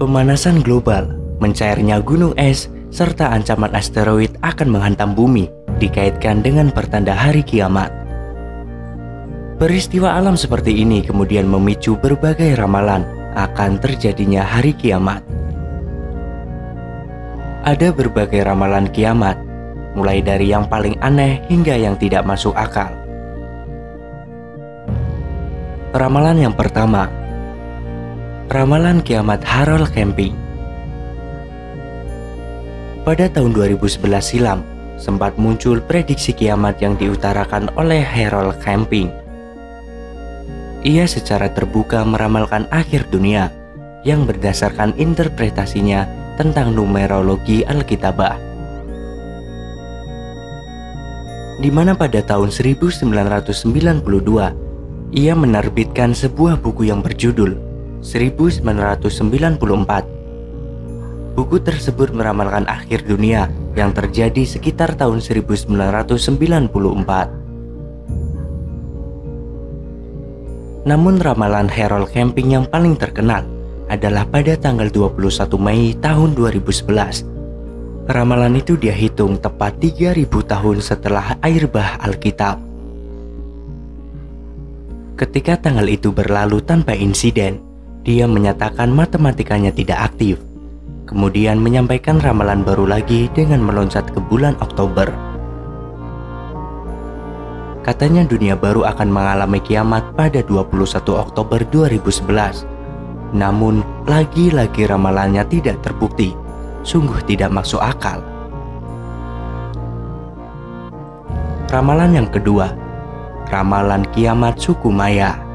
Pemanasan global, mencairnya gunung es, serta ancaman asteroid akan menghantam bumi dikaitkan dengan pertanda hari kiamat. Peristiwa alam seperti ini kemudian memicu berbagai ramalan akan terjadinya hari kiamat. Ada berbagai ramalan kiamat, mulai dari yang paling aneh hingga yang tidak masuk akal. Ramalan yang pertama, ramalan kiamat Harold Camping. Pada tahun 2011 silam, sempat muncul prediksi kiamat yang diutarakan oleh Harold Camping. Ia secara terbuka meramalkan akhir dunia yang berdasarkan interpretasinya tentang numerologi Alkitabah, di mana pada tahun 1992 ia menerbitkan sebuah buku yang berjudul 1994. Buku tersebut meramalkan akhir dunia yang terjadi sekitar tahun 1994. Namun ramalan Harold Camping yang paling terkenal adalah pada tanggal 21 Mei tahun 2011. Ramalan itu dia hitung tepat 3000 tahun setelah air bah Alkitab. Ketika tanggal itu berlalu tanpa insiden, dia menyatakan matematikanya tidak aktif. Kemudian menyampaikan ramalan baru lagi dengan meloncat ke bulan Oktober. Katanya dunia baru akan mengalami kiamat pada 21 Oktober 2011. Namun, lagi-lagi ramalannya tidak terbukti. Sungguh tidak masuk akal. Ramalan yang kedua, ramalan kiamat suku Maya.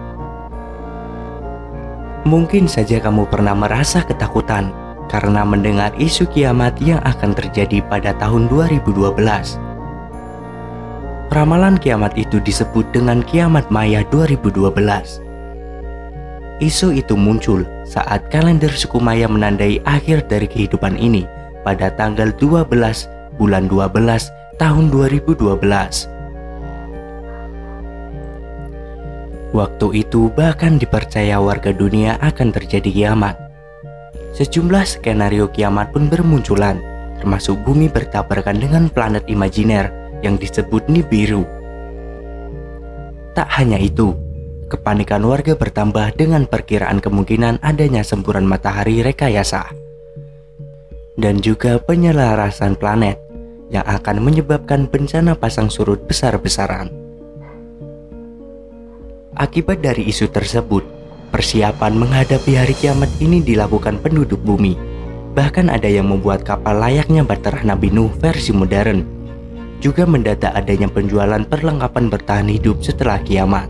Mungkin saja kamu pernah merasa ketakutan karena mendengar isu kiamat yang akan terjadi pada tahun 2012. Ramalan kiamat itu disebut dengan kiamat Maya 2012. Isu itu muncul saat kalender suku Maya menandai akhir dari kehidupan ini pada tanggal 12 bulan 12 tahun 2012. Waktu itu bahkan dipercaya warga dunia akan terjadi kiamat. Sejumlah skenario kiamat pun bermunculan, termasuk bumi bertabrakan dengan planet imajiner yang disebut Nibiru. Tak hanya itu, kepanikan warga bertambah dengan perkiraan kemungkinan adanya semburan matahari rekayasa dan juga penyelarasan planet yang akan menyebabkan bencana pasang surut besar-besaran. Akibat dari isu tersebut, persiapan menghadapi hari kiamat ini dilakukan penduduk bumi. Bahkan ada yang membuat kapal layaknya Bahtera Nabi Nuh versi modern. Juga mendata adanya penjualan perlengkapan bertahan hidup setelah kiamat.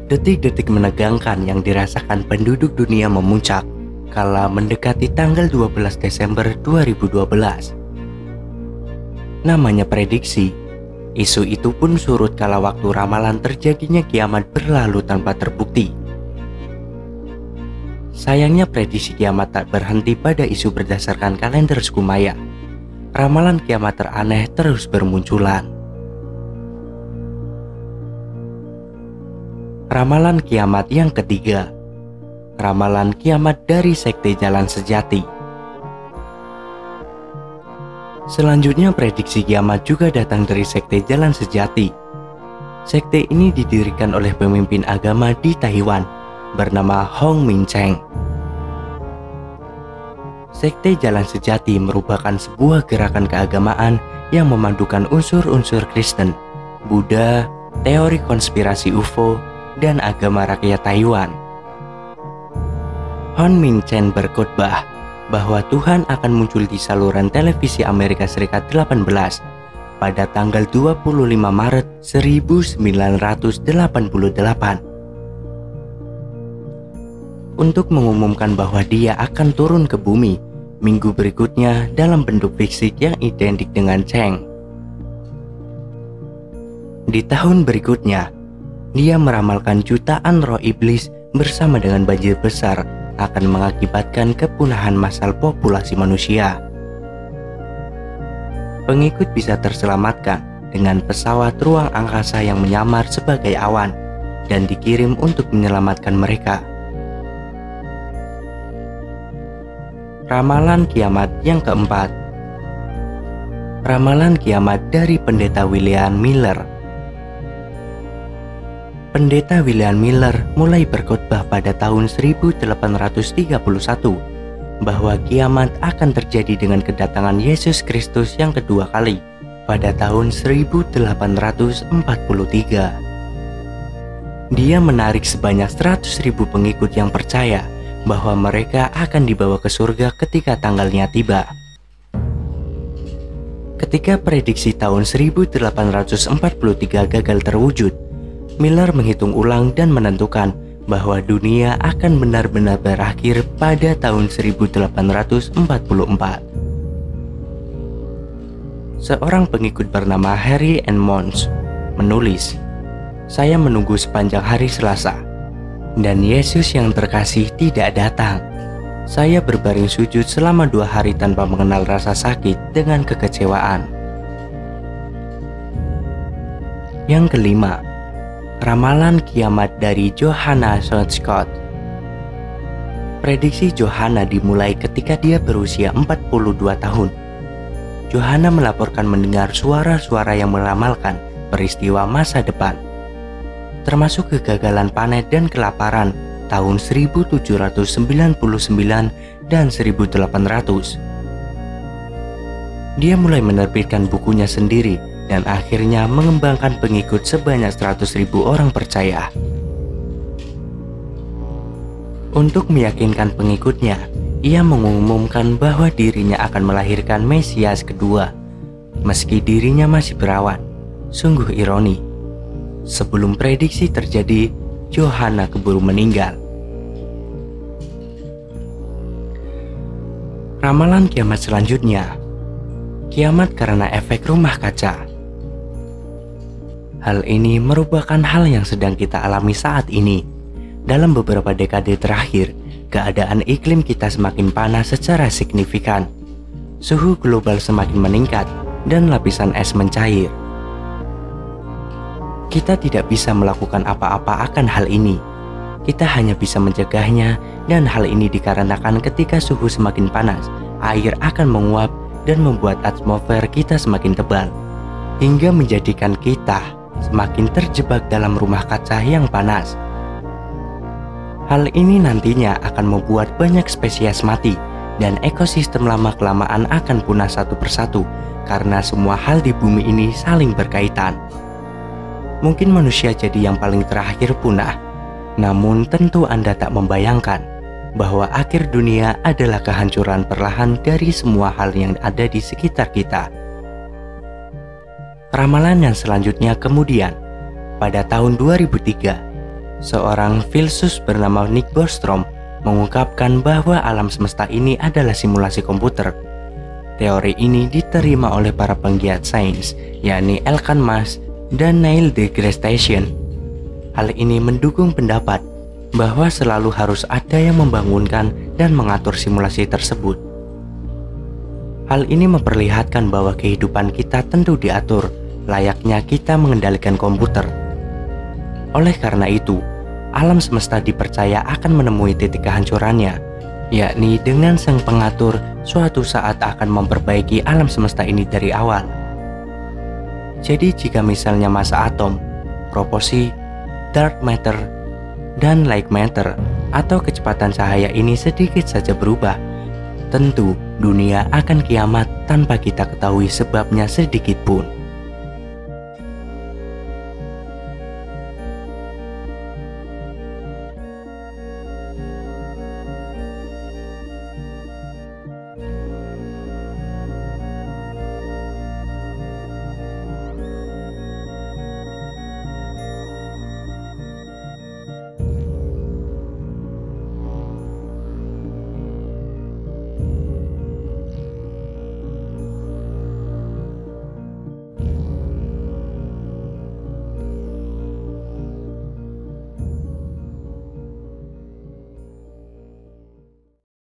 Detik-detik menegangkan yang dirasakan penduduk dunia memuncak kala mendekati tanggal 12 Desember 2012. Namanya prediksi, isu itu pun surut kala waktu ramalan terjadinya kiamat berlalu tanpa terbukti. Sayangnya prediksi kiamat tak berhenti pada isu berdasarkan kalender suku Maya. Ramalan kiamat teraneh terus bermunculan. Ramalan kiamat yang ketiga, ramalan kiamat dari sekte Jalan Sejati. Selanjutnya prediksi kiamat juga datang dari sekte Jalan Sejati. Sekte ini didirikan oleh pemimpin agama di Taiwan bernama Hong Mincheng. Sekte Jalan Sejati merupakan sebuah gerakan keagamaan yang memadukan unsur-unsur Kristen, Buddha, teori konspirasi UFO, dan agama rakyat Taiwan. Hon Mincheng berkhotbah bahwa Tuhan akan muncul di saluran televisi Amerika Serikat 18 pada tanggal 25 Maret 1988 untuk mengumumkan bahwa dia akan turun ke bumi minggu berikutnya dalam bentuk fisik yang identik dengan Cheng. Di tahun berikutnya, dia meramalkan jutaan roh iblis bersama dengan banjir besar akan mengakibatkan kepunahan massal populasi manusia. Pengikut bisa terselamatkan dengan pesawat ruang angkasa yang menyamar sebagai awan dan dikirim untuk menyelamatkan mereka. Ramalan kiamat yang keempat. Ramalan kiamat dari Pendeta William Miller. Pendeta William Miller mulai berkhotbah pada tahun 1831 bahwa kiamat akan terjadi dengan kedatangan Yesus Kristus yang kedua kali pada tahun 1843. Dia menarik sebanyak 100.000 pengikut yang percaya bahwa mereka akan dibawa ke surga ketika tanggalnya tiba. Ketika prediksi tahun 1843 gagal terwujud, Miller menghitung ulang dan menentukan bahwa dunia akan benar-benar berakhir pada tahun 1844. Seorang pengikut bernama Harry N. Mons menulis, "Saya menunggu sepanjang hari Selasa, dan Yesus yang terkasih tidak datang. Saya berbaring sujud selama 2 hari tanpa mengenal rasa sakit dengan kekecewaan." Yang kelima, ramalan kiamat dari Johanna Scott. Prediksi Johanna dimulai ketika dia berusia 42 tahun. Johanna melaporkan mendengar suara-suara yang meramalkan peristiwa masa depan, termasuk kegagalan panen dan kelaparan tahun 1799 dan 1800. Dia mulai menerbitkan bukunya sendiri dan akhirnya mengembangkan pengikut sebanyak 100.000 orang percaya. Untuk meyakinkan pengikutnya, ia mengumumkan bahwa dirinya akan melahirkan Mesias kedua, meski dirinya masih perawan. Sungguh ironi. Sebelum prediksi terjadi, Johanna keburu meninggal. Ramalan kiamat selanjutnya, kiamat karena efek rumah kaca. Hal ini merupakan hal yang sedang kita alami saat ini. Dalam beberapa dekade terakhir, keadaan iklim kita semakin panas secara signifikan. Suhu global semakin meningkat dan lapisan es mencair. Kita tidak bisa melakukan apa-apa akan hal ini. Kita hanya bisa mencegahnya, dan hal ini dikarenakan ketika suhu semakin panas, air akan menguap dan membuat atmosfer kita semakin tebal, hingga menjadikan kita semakin terjebak dalam rumah kaca yang panas. Hal ini nantinya akan membuat banyak spesies mati, dan ekosistem lama-kelamaan akan punah satu persatu karena semua hal di bumi ini saling berkaitan. Mungkin manusia jadi yang paling terakhir punah, namun tentu Anda tak membayangkan bahwa akhir dunia adalah kehancuran perlahan dari semua hal yang ada di sekitar kita. Ramalan yang selanjutnya kemudian, pada tahun 2003, seorang filsuf bernama Nick Bostrom mengungkapkan bahwa alam semesta ini adalah simulasi komputer. Teori ini diterima oleh para penggiat sains, yakni Elon Musk dan Neil deGrasse Tyson. Hal ini mendukung pendapat bahwa selalu harus ada yang membangunkan dan mengatur simulasi tersebut. Hal ini memperlihatkan bahwa kehidupan kita tentu diatur, layaknya kita mengendalikan komputer. Oleh karena itu, alam semesta dipercaya akan menemui titik kehancurannya, yakni dengan sang pengatur suatu saat akan memperbaiki alam semesta ini dari awal. Jadi jika misalnya massa atom, proporsi, dark matter, dan light matter atau kecepatan cahaya ini sedikit saja berubah, tentu dunia akan kiamat tanpa kita ketahui sebabnya sedikit pun.